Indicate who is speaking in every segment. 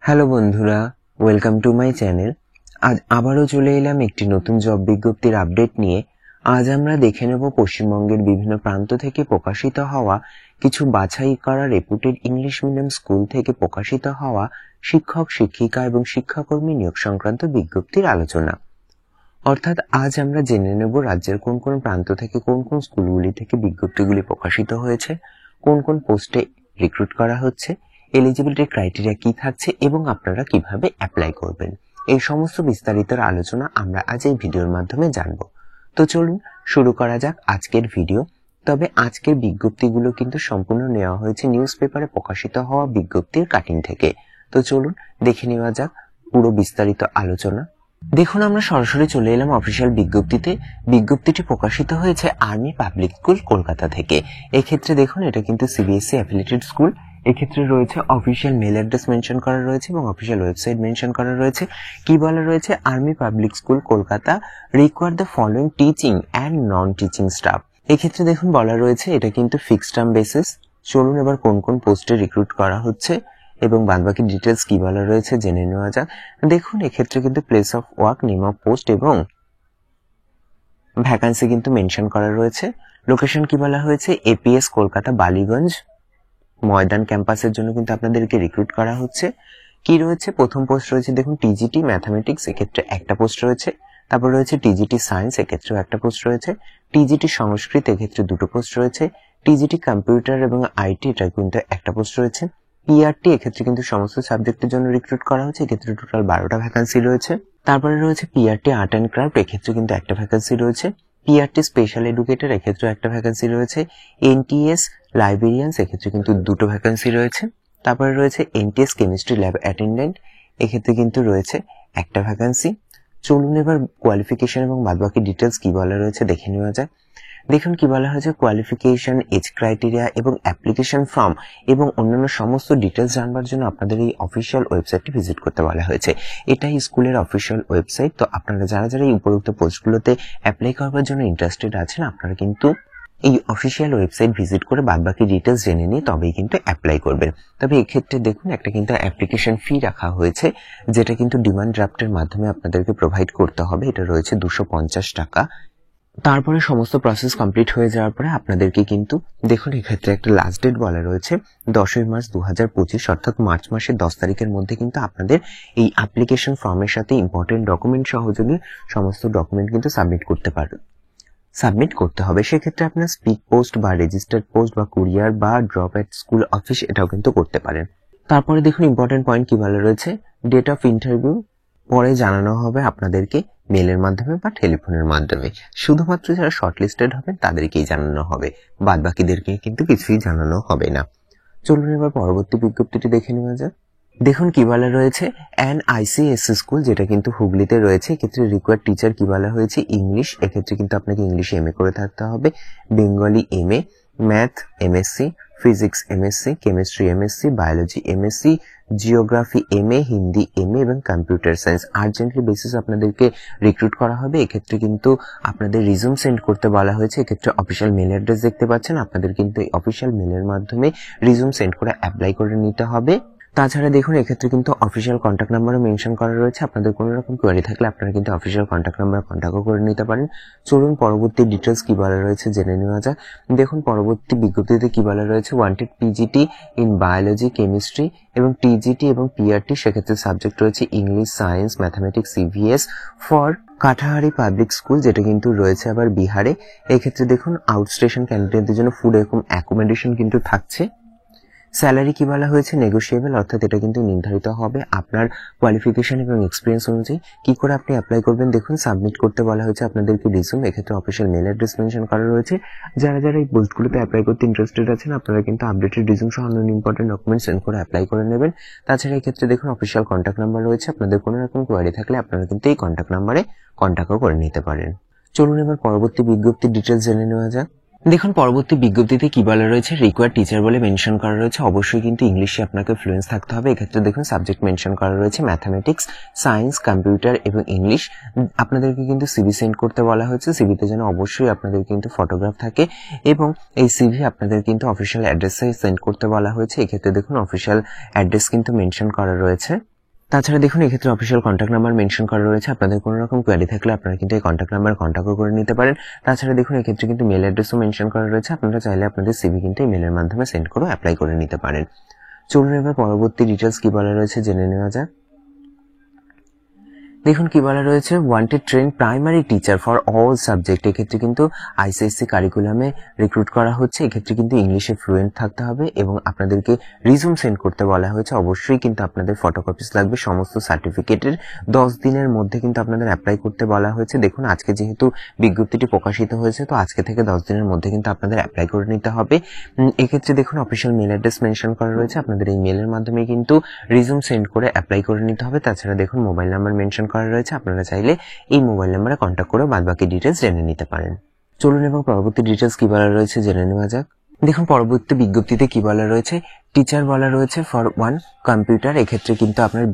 Speaker 1: Hello বন্ধুরা, welcome to my channel. আজ আবারও চলে এলাম একটি নতুন জব বিজ্ঞপ্তির আপডেট নিয়ে। আজ আমরা দেখে নেব পশ্চিমবঙ্গের বিভিন্ন প্রান্ত থেকে প্রকাশিত হওয়া কিছু বাছাই করা রেপুটেড ইংলিশ মিডিয়াম স্কুল থেকে প্রকাশিত হওয়া শিক্ষক, শিক্ষিকা এবং শিক্ষাকর্মী নিয়োগ সংক্রান্ত বিজ্ঞপ্তির আলোচনা। অর্থাৎ আজ আমরা জেনে নেব রাজ্যের কোন কোন প্রান্ত থেকে কোন কোন স্কুলগুলি থেকে বিজ্ঞপ্তিগুলি প্রকাশিত হয়েছে, কোন কোন পোস্টে রিক্রুট করা হচ্ছে, এলিজিবিলিটি ক্রাইটেরিয়া কি থাকছে এবং আপনারা কিভাবে অ্যাপ্লাই করবেন। এই সমস্ত বিস্তারিত আলোচনা আমরা আজ এই ভিডিওর মাধ্যমে জানব। তো চলুন শুরু করা যাক আজকের ভিডিও। তবে আজকের বিজ্ঞপ্তিগুলো কিন্তু সম্পূর্ণ নেওয়া হয়েছে নিউজ পেপারে প্রকাশিত হওয়া বিজ্ঞপ্তির কাটিং থেকে। তো চলুন দেখে নেওয়া যাক পুরো বিস্তারিত আলোচনা। দেখুন, আমরা সরাসরি চলে এলাম অফিসিয়াল বিজ্ঞপ্তিতে। বিজ্ঞপ্তিটি প্রকাশিত হয়েছে আর্মি পাবলিক স্কুল কলকাতা থেকে। এক্ষেত্রে দেখুন, এটা কিন্তু সিবিএসসি অ্যাফিলিয়েটেড স্কুল। এক্ষেত্রে রয়েছে অফিসিয়াল মেল অ্যাড্রেস মেনশন করা রয়েছে এবং অফিসিয়াল ওয়েবসাইট মেনশন করা রয়েছে। কি বলা রয়েছে, army public school Kolkata require the following teaching and non teaching staff. এক্ষেত্রে দেখুন বলা রয়েছে এটা কিন্তু ফিক্সড টার্ম বেসিস। চলুন এবার কোন কোন পোস্টে রিক্রুট করা হচ্ছে এবং বাদবাকি ডিটেলস কি বলা রয়েছে জেনে নেওয়া যাক। দেখুন, এক্ষেত্রে কিন্তু place of work, name of post এবং ভ্যাকান্সি কিন্তু মেনশন করা রয়েছে। লোকেশন কি বলা হয়েছে, এপিএস কলকাতা বালিগঞ্জ ময়দান ক্যাম্পাসের জন্য কিন্তু আপনাদেরকে রিক্রুট করা হচ্ছে। কি রয়েছে, প্রথম পোস্ট রয়েছে দেখুন টিজিটি ম্যাথামেটিক্স, এক্ষেত্রে একটা পোস্ট রয়েছে। তারপর রয়েছে টিজিটি সায়েন্স, এক্ষেত্রেও একটা পোস্ট রয়েছে। টিজিটি সংস্কৃত, এক্ষেত্রে দুটো পোস্ট রয়েছে। টিজিটি কম্পিউটার এবং আইটি, এটা কিন্তু একটা পোস্ট রয়েছে। পিআরটি, এক্ষেত্রে কিন্তু সমস্ত সাবজেক্টের জন্য রিক্রুট করা হচ্ছে। এক্ষেত্রে টোটাল 12টা ভ্যাকান্সি রয়েছে। তারপরে রয়েছে পিআরটি আর্ট অ্যান্ড ক্রাফট, এক্ষেত্রে কিন্তু একটা ভ্যাকান্সি রয়েছে। পিআরটি স্পেশাল এডুকেটর, এক্ষেত্রে একটা ভ্যাকান্সি রয়েছে। এনটিএস লাইব্রেরিয়ানস, এক্ষেত্রে কিন্তু দুটো ভ্যাকান্সি রয়েছে। তারপরে রয়েছে এনটিএস কেমিস্ট্রি ল্যাব অ্যাটেন্ডেন্ট, এক্ষেত্রে কিন্তু রয়েছে একটা ভ্যাকান্সি। চলুন এবার কোয়ালিফিকেশন এবং বাদবাকি ডিটেলস কি বলা রয়েছে দেখে নেওয়া যায়। দেখুন কি বলা হয়েছে, কোয়ালিফিকেশন, এজ ক্রাইটেরিয়া এবং অ্যাপ্লিকেশন ফর্ম এবং অন্যান্য সমস্ত ডিটেলস জানবার জন্য আপনাদের এই অফিসিয়াল ওয়েবসাইটটি ভিজিট করতে বলা হয়েছে। এটাই স্কুলের অফিসিয়াল ওয়েবসাইট। তো আপনারা যারা যারা এই উপরোক্ত পোস্টগুলোতে অ্যাপ্লাই করবার জন্য ইন্টারেস্টেড আছেন, আপনারা কিন্তু এই অফিসিয়াল ওয়েবসাইট ভিজিট করে বাদবাকি ডিটেলস জেনে নিয়ে তবেই কিন্তু অ্যাপ্লাই করবেন। তবে এক্ষেত্রে দেখুন একটা কিন্তু অ্যাপ্লিকেশন ফি রাখা হয়েছে, যেটা কিন্তু ডিমান্ড ড্রাফটের মাধ্যমে আপনাদেরকে প্রোভাইড করতে হবে। এটা রয়েছে 250 টাকা। তারপরে সমস্ত প্রসেস কমপ্লিট হয়ে যাওয়ার পরে আপনাদেরকে কিন্তু দেখুন এক্ষেত্রে একটা লাস্ট ডেট বলা রয়েছে 10ই মার্চ 2025, অর্থাৎ মার্চ মাসের 10 তারিখের মধ্যে কিন্তু আপনাদের এই অ্যাপ্লিকেশন ফর্মের সাথে ইম্পর্টেন্ট ডকুমেন্ট সহযোগে সমস্ত ডকুমেন্ট কিন্তু সাবমিট করতে হবে। সেক্ষেত্রে আপনার স্পিড পোস্ট বা রেজিস্টার্ড পোস্ট বা কুরিয়ার বা ড্রপ এট স্কুল অফিস এটাও কিন্তু করতে পারেন। তারপরে দেখুন ইম্পর্টেন্ট পয়েন্ট কি বলা রয়েছে, ডেট অফ ইন্টারভিউ পরে জানানো হবে আপনাদেরকে মেলের মাধ্যমে বা টেলিফোনের মাধ্যমে। শুধুমাত্র যারা শর্টলিস্টেড হবেন তাদেরকেই জানানো হবে, বাদ বাকিদেরকে কিন্তু কিছুই জানানো হবে না। চলুন এবার পরবর্তী বিজ্ঞপ্তিটি দেখে নেওয়া যাক। দেখুন কি বলা রয়েছে, অ্যান আইসিএসসি স্কুল, যেটা কিন্তু হুগলিতে রয়েছে। এক্ষেত্রে রিকোয়ার্ড টিচার কি বলা হয়েছে, ইংলিশ, এক্ষেত্রে কিন্তু আপনাকে ইংলিশে এমএ করে থাকতে হবে, Bengali MA, math MSc, physics MSc, chemistry MSc, biology MSc, geography MA, Hindi MA এবং কম্পিউটার সায়েন্স। আর্জেন্টলি বেসিস আপনাদেরকে রিক্রুট করা হবে। এক্ষেত্রে কিন্তু আপনাদের রিজিউম সেন্ড করতে বলা হয়েছে। এক্ষেত্রে অফিসিয়াল মেল অ্যাড্রেস দেখতে পাচ্ছেন, আপনাদের কিন্তু এই অফিসিয়াল মেলের মাধ্যমে রিজিউম সেন্ড করে অ্যাপ্লাই করে নিতে হবে। তাছাড়া দেখুন এক্ষেত্রে কিন্তু অফিসিয়াল কন্ট্যাক্ট নাম্বারও মেনশন করা রয়েছে। আপনাদের কোনো রকম কোয়ারি থাকলে আপনারা কিন্তু অফিসিয়াল কন্ট্যাক্ট নাম্বার কন্ট্যাক্টও করে নিতে পারেন। চলুন পরবর্তী ডিটেলস কি বলা রয়েছে জেনে নেওয়া যাক। দেখুন পরবর্তী বিজ্ঞপ্তিতে কি বলা রয়েছে, wanted PGT in biology, chemistry এবং টিজিটি এবং পিআরটি, সেক্ষেত্রে সাবজেক্ট রয়েছে English, science, mathematics, CVS for Kathahari public school, যেটা কিন্তু রয়েছে আবার বিহারে। এক্ষেত্রে দেখুন আউটস্টেশন ক্যান্ডিডেটদের জন্য ফুড এবং অ্যাকোমোডেশন কিন্তু থাকছে। স্যালারি কি বলা হয়েছে, নেগোশিয়েবল, অর্থাৎ এটা কিন্তু নির্ধারিত হবে আপনার কোয়ালিফিকেশন এবং এক্সপিরিয়েন্স অনুযায়ী। কি করে আপনি অ্যাপ্লাই করবেন, দেখুন সাবমিট করতে বলা হয়েছে আপনাদেরকে রিজিউম, এক্ষেত্রে অফিসিয়াল মেল অ্যাড্রেস মেনশন করা রয়েছে। যারা যারা এই পোস্টগুলোতে অ্যাপ্লাই করতে ইন্টারেস্টেড আছেন, আপনারা কিন্তু আপডেটেড রিজিউম সহ অন্যান্য ইম্পর্টেন্ট ডকুমেন্ট সেন্ড করে অ্যাপ্লাই করে নেবেন। তাছাড়া এক্ষেত্রে দেখুন অফিসিয়াল কন্ট্যাক্ট নাম্বার রয়েছে, আপনাদের কোনো রকম কোয়ারি থাকলে আপনারা কিন্তু এই কন্ট্যাক্ট নাম্বারে কন্ট্যাক্টও করে নিতে পারেন। চলুন এবার পরবর্তী বিজ্ঞপ্তির ডিটেলস জেনে নেওয়া যাক। দেখুন পরবর্তী বিজ্ঞপ্তিতে কি বলা রয়েছে, রিকোয়ার্ড টিচার বলে মেনশন করা রয়েছে। অবশ্যই কিন্তু ইংলিশে আপনাকে ফ্লুয়েন্স থাকতে হবে। এক্ষেত্রে দেখুন সাবজেক্ট মেনশন করা রয়েছে ম্যাথামেটিক্স, সায়েন্স, কম্পিউটার এবং ইংলিশ। আপনাদেরকে কিন্তু সিভি সেন্ড করতে বলা হয়েছে। সিভিতে যেন অবশ্যই আপনাদের কিন্তু ফটোগ্রাফ থাকে এবং এই সিভি আপনাদের কিন্তু অফিসিয়াল অ্যাড্রেসে সেন্ড করতে বলা হয়েছে। এক্ষেত্রে দেখুন অফিসিয়াল অ্যাড্রেস কিন্তু মেনশন করা রয়েছে। তাছাড়া দেখুন এক্ষেত্রে অফিসিয়াল কন্ট্যাক্ট নাম্বার মেনশন করা রয়েছে, আপনাদের কোনো রকম কোয়ারি থাকলে আপনারা কিন্তু এই কন্ট্যাক্ট নাম্বার কন্ট্যাক্টও করে নিতে পারেন। তাছাড়া দেখুন এক্ষেত্রে কিন্তু মেল অ্যাড্রেসও মেনশন করা রয়েছে, আপনারা চাইলে আপনাদের সিভি কিন্তু এই মেলের মাধ্যমে সেন্ড করে অ্যাপ্লাই করে নিতে পারেন। চলুন এবার পরবর্তী ডিটেলস কি বলা রয়েছে জেনে নেওয়া যাক। দেখুন কি বলা রয়েছে, wanted train primary teacher for all subject. এক্ষেত্রে কিন্তু আইসিএসসি কারিকুলামে রিক্রুট করা হচ্ছে। এক্ষেত্রে কিন্তু ইংলিশে ফ্লুয়েন্ট থাকতে হবে এবং আপনাদেরকে রিজুম সেন্ড করতে বলা হয়েছে। অবশ্যই কিন্তু আপনাদের ফটোকপিস লাগবে সমস্ত সার্টিফিকেটের। 10 দিনের মধ্যে কিন্তু আপনাদের অ্যাপ্লাই করতে বলা হয়েছে। দেখুন আজকে যেহেতু বিজ্ঞপ্তিটি প্রকাশিত হয়েছে, তো আজকে থেকে 10 দিনের মধ্যে কিন্তু আপনাদের অ্যাপ্লাই করে নিতে হবে। এক্ষেত্রে দেখুন অফিসিয়াল মেল অ্যাড্রেস মেনশন করা রয়েছে, আপনাদের এই মেলের মাধ্যমে কিন্তু রিজুম সেন্ড করে অ্যাপ্লাই করে নিতে হবে। তাছাড়া দেখুন মোবাইল নাম্বার মেনশন করা রয়েছে, আপনারা চাইলে এই মোবাইল নাম্বারে কন্ট্যাক্ট করে বাদবাকি ডিটেলস জেনে নিতে পারেন। চলুন এবং পরবর্তী ডিটেলস কি বলা রয়েছে জেনে নেওয়া যাক। দেখুন পরবর্তী বিজ্ঞপ্তিতে কি বলা রয়েছে, টিচার বলা রয়েছে ফর 1 কম্পিউটার। এক্ষেত্রে কিন্তু আপনার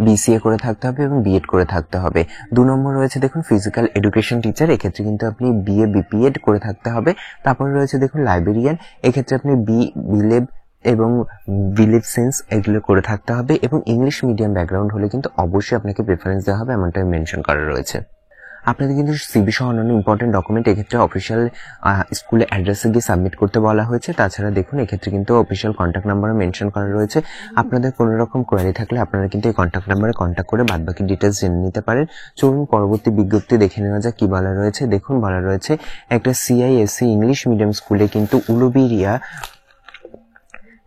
Speaker 1: বিসিএ করে থাকতে হবে এবং বিএড করে থাকতে হবে। 2 নম্বর রয়েছে দেখুন ফিজিক্যাল এডুকেশন টিচার। এক্ষেত্রে কিন্তু আপনি বিএ বিপিএড করে থাকতে হবে। তারপরে রয়েছে দেখুন লাইব্রেরিয়ান। এক্ষেত্রে আপনি বিলেব এবং বিলিভ সেন্স এগুলো করে থাকতে হবে এবং ইংলিশ মিডিয়াম ব্যাকগ্রাউন্ড হলে কিন্তু অবশ্যই আপনাকে প্রেফারেন্স দেওয়া হবে, এমনটাই মেনশন করা রয়েছে। আপনাদের কিন্তু সিভি সহ অন্যান্য ইম্পর্টেন্ট ডকুমেন্ট এক্ষেত্রে অফিসিয়াল স্কুলে অ্যাড্রেসে গিয়ে সাবমিট করতে বলা হয়েছে। তাছাড়া দেখুন এক্ষেত্রে কিন্তু অফিসিয়াল কন্ট্যাক্ট নাম্বারও মেনশন করা রয়েছে, আপনাদের কোনো রকম কোয়ারি থাকলে আপনারা কিন্তু এই কন্ট্যাক্ট নাম্বারে কন্ট্যাক্ট করে বাদবাকি ডিটেলস জেনে নিতে পারেন। চলুন পরবর্তী বিজ্ঞপ্তি দেখে নেওয়া যাক কি বলা রয়েছে। দেখুন বলা রয়েছে একটা সিআইএসসি ইংলিশ মিডিয়াম স্কুলে কিন্তু উলুবেরিয়া,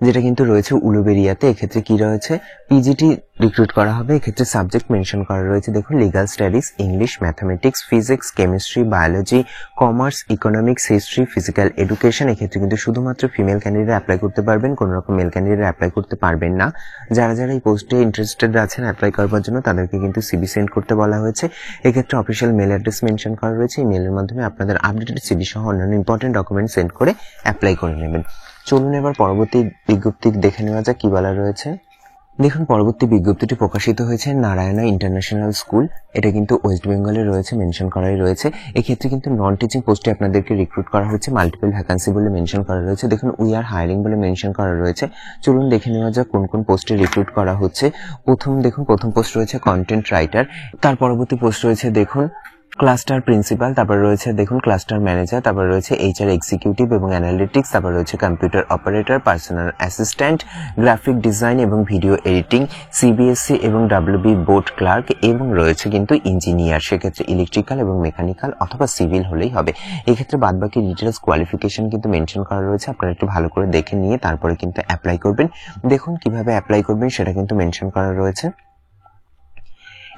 Speaker 1: যেটা কিন্তু রয়েছে উলুবেরিয়াতে। এক্ষেত্রে কি রয়েছে, পিজিটি রিক্রুট করা হবে। এক্ষেত্রে সাবজেক্ট মেনশন করা রয়েছে দেখুন legal studies, English, mathematics, physics, chemistry, biology, commerce, economics, history, physical education. এক্ষেত্রে কিন্তু শুধুমাত্র ফিমেল ক্যান্ডিডেট অ্যাপ্লাই করতে পারবেন, কোনো রকম মেল ক্যান্ডিডেট অ্যাপ্লাই করতে পারবেন না। যারা যারা এই পোস্টে ইন্টারেস্টেড আছেন অ্যাপ্লাই করার জন্য তাদেরকে কিন্তু সিভি সেন্ড করতে বলা হয়েছে। এক্ষেত্রে অফিসিয়াল মেল অ্যাড্রেস মেনশন করা রয়েছে, এই মেলের মাধ্যমে আপনাদের আপডেটেড সিভি সহ অন্যান্য ইম্পর্টেন্ট ডকুমেন্ট সেন্ড করে অ্যাপ্লাই করে নেবেন। চলুন এবার পরবর্তী বিজ্ঞপ্তি দেখে নেওয়া যাক কি বলা রয়েছে। দেখুন পরবর্তী বিজ্ঞপ্তিটি প্রকাশিত হয়েছে নারায়ণা ইন্টারন্যাশনাল স্কুল। এটা কিন্তু ওয়েস্ট বেঙ্গলে রয়েছে, মেনশন করাই রয়েছে। এক্ষেত্রে কিন্তু নন টিচিং পোস্টে আপনাদেরকে রিক্রুট করা হচ্ছে, মাল্টিপল ভ্যাকান্সি বলে মেনশন করা রয়েছে। দেখুন উই আর হায়ারিং বলে মেনশন করা রয়েছে। চলুন দেখে নেওয়া যাক কোন কোন পোস্টে রিক্রুট করা হচ্ছে। প্রথম পোস্ট রয়েছে কন্টেন্ট রাইটার, তার পরবর্তী পোস্ট রয়েছে দেখুন ক্লাস্টার প্রিন্সিপাল, তারপর রয়েছে দেখুন ক্লাস্টার ম্যানেজার, তারপর রয়েছে এইচআর এক্সিকিউটিভ এবং অ্যানালিটিক্স, তারপর রয়েছে computer operator, personal assistant, graphic design এবং ভিডিও এডিটিং, সিবিএসসি এবং ডাব্লিউবি বোর্ড ক্লার্ক এবং রয়েছে কিন্তু ইঞ্জিনিয়ার। সেক্ষেত্রে ইলেকট্রিক্যাল এবং মেকানিক্যাল অথবা সিভিল হলেই হবে। এক্ষেত্রে বাদবাকি ডিটেলস কোয়ালিফিকেশন কিন্তু মেনশন করা রয়েছে, আপনারা একটু ভালো করে দেখে নিয়ে তারপরে কিন্তু অ্যাপ্লাই করবেন। দেখুন কিভাবে অ্যাপ্লাই করবেন সেটা কিন্তু মেনশন করা রয়েছে।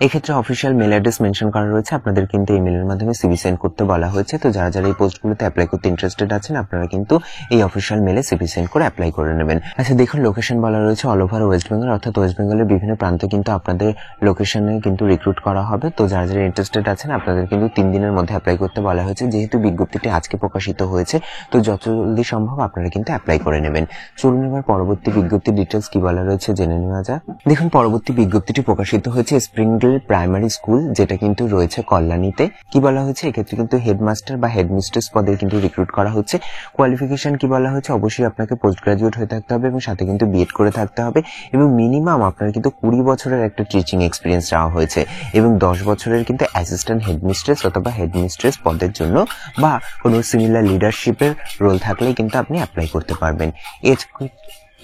Speaker 1: এক্ষেত্রে অফিসিয়াল মেল অ্যাড্রেস মেনশন করা রয়েছে, আপনাদের কিন্তু এই মেলের মাধ্যমে সিভি সেন্ড করতে বলা হয়েছে। তো যারা যারা এই পোস্টগুলোতে অ্যাপ্লাই করতে ইন্টারেস্টেড আছেন আপনারা কিন্তু এই অফিসিয়াল মেলে সিভি সেন্ড করে অ্যাপ্লাই করে নেবেন। আচ্ছা দেখুন লোকেশন বলা রয়েছে অল ওভার ওয়েস্ট বেঙ্গল, অর্থাৎ ওয়েস্ট বেঙ্গলের বিভিন্ন প্রান্তে কিন্তু আপনাদের লোকেশনে কিন্তু রিক্রুট করা হবে। তো যারা যারা ইন্টারেস্টেড আছেন আপনাদের কিন্তু 3 দিনের মধ্যে অ্যাপ্লাই করতে বলা হয়েছে। যেহেতু বিজ্ঞপ্তিটি আজকে প্রকাশিত হয়েছে তো যত জলদি সম্ভব আপনারা কিন্তু অ্যাপ্লাই করে নেবেন। চলুন এবার পরবর্তী বিজ্ঞপ্তির ডিটেলস কি বলা রয়েছে জেনে নেওয়া যাক। দেখুন পরবর্তী বিজ্ঞপ্তিটি প্রকাশিত হয়েছে স্প্রিংডেল প্রাইমারি স্কুল, যেটা কিন্তু রয়েছে কল্যাণীতে। কি বলা হয়েছে, এক্ষেত্রে কিন্তু হেডমাস্টার বা হেডমিস্ট্রেস পদে কিন্তু রিক্রুট করা হচ্ছে। কোয়ালিফিকেশন কি বলা হয়েছে, অবশ্যই আপনাকে পোস্ট গ্রাজুয়েট হয়ে থাকতে হবে এবং সাথে কিন্তু বিএড করে থাকতে হবে এবং মিনিমাম আপনার কিন্তু 20 বছরের একটা টিচিং এক্সপিরিয়েন্স চাওয়া হয়েছে এবং 10 বছরের কিন্তু অ্যাসিস্ট্যান্ট হেডমিস্ট্রেস অথবা হেডমিস্ট্রেস পদের জন্য বা কোনো সিমিলার লিডারশিপের রোল থাকলেই কিন্তু আপনি অ্যাপ্লাই করতে পারবেন।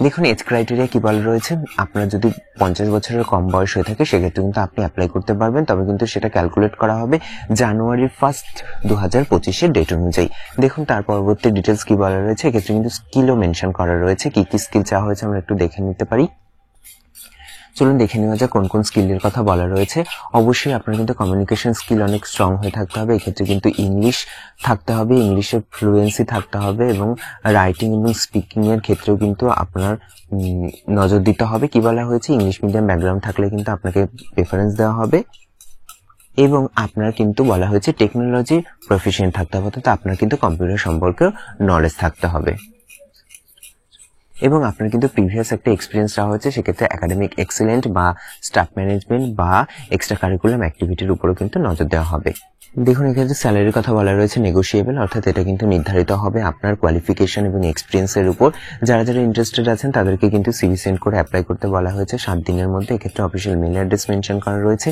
Speaker 1: দেখুন এজ ক্রাইটেরিয়া কি বলা রয়েছে, আপনার যদি 50 বছরের কম বয়স হয়ে থাকে সেক্ষেত্রে কিন্তু আপনি অ্যাপ্লাই করতে পারবেন, তবে কিন্তু সেটা ক্যালকুলেট করা হবে জানুয়ারি 1, 2025 ডেট অনুযায়ী। দেখুন তার পরবর্তী ডিটেলস কি বলা রয়েছে, এক্ষেত্রে কিন্তু স্কিলও মেনশন করা রয়েছে, কি কি স্কিল চাওয়া হয়েছে আমরা একটু দেখে নিতে পারি। চলুন দেখে নেওয়া যাক কোন কোন স্কিলের কথা বলা রয়েছে। অবশ্যই আপনার কিন্তু কমিউনিকেশন স্কিল অনেক স্ট্রং হয়ে থাকতে হবে। এক্ষেত্রে কিন্তু ইংলিশ থাকতে হবে, ইংলিশের ফ্লুয়েন্সি থাকতে হবে এবং রাইটিং এবং স্পিকিং এর ক্ষেত্রেও কিন্তু আপনার নজর দিতে হবে। কি বলা হয়েছে, ইংলিশ মিডিয়াম ব্যাকগ্রাউন্ড থাকলে কিন্তু আপনাকে প্রেফারেন্স দেওয়া হবে এবং আপনার কিন্তু বলা হয়েছে টেকনোলজি প্রফেশন থাকতে হবে, অর্থাৎ আপনার কিন্তু কম্পিউটার সম্পর্কে নলেজ থাকতে হবে। এবং আপনার কিন্তু প্রিভিয়াস একটা এক্সপিরিয়েন্স দেওয়া হচ্ছে, সেক্ষেত্রে একাডেমিক এক্সিলেন্ট বা স্টাফ ম্যানেজমেন্ট বা এক্সট্রা কারিকুলাম অ্যাক্টিভিটির উপরও কিন্তু নজর দেওয়া হবে। দেখুন এক্ষেত্রে স্যালারির কথা বলা রয়েছে নেগোশিয়েবল, অর্থাৎ এটা কিন্তু নির্ধারিত হবে আপনার কোয়ালিফিকেশন এবং এক্সপিরিয়েন্সের উপর। যারা যারা ইন্টারেস্টেড আছেন তাদেরকে কিন্তু সিভি সেন্ড করে অ্যাপ্লাই করতে বলা হয়েছে 7 দিনের মধ্যে। এক্ষেত্রে অফিসিয়াল মেল অ্যাড্রেস মেনশন করা রয়েছে।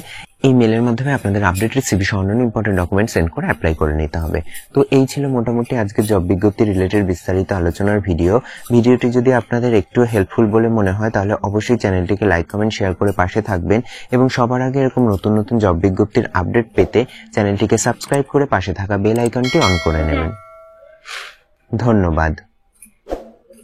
Speaker 1: এই মেলের মাধ্যমে আপনাদের আপডেটেড সিভি সহ অন্যান্য ইম্পর্টেন্ট ডকুমেন্ট সেন্ড করে অ্যাপ্লাই করে নিতে হবে। তো এই ছিল মোটামুটি আজকের জব বিজ্ঞপ্তি রিলেটেড বিস্তারিত আলোচনার ভিডিওটি যদি আপনাদের একটু হেল্পফুল বলে মনে হয় তাহলে অবশ্যই চ্যানেলটিকে লাইক কমেন্ট শেয়ার করে পাশে থাকবেন এবং সবার আগে এরকম নতুন নতুন জব বিজ্ঞপ্তির আপডেট পেতে চ্যানেলটিকে সাবস্ক্রাইব করে পাশে থাকা বেল আইকনটি অন করে নেবেন। ধন্যবাদ।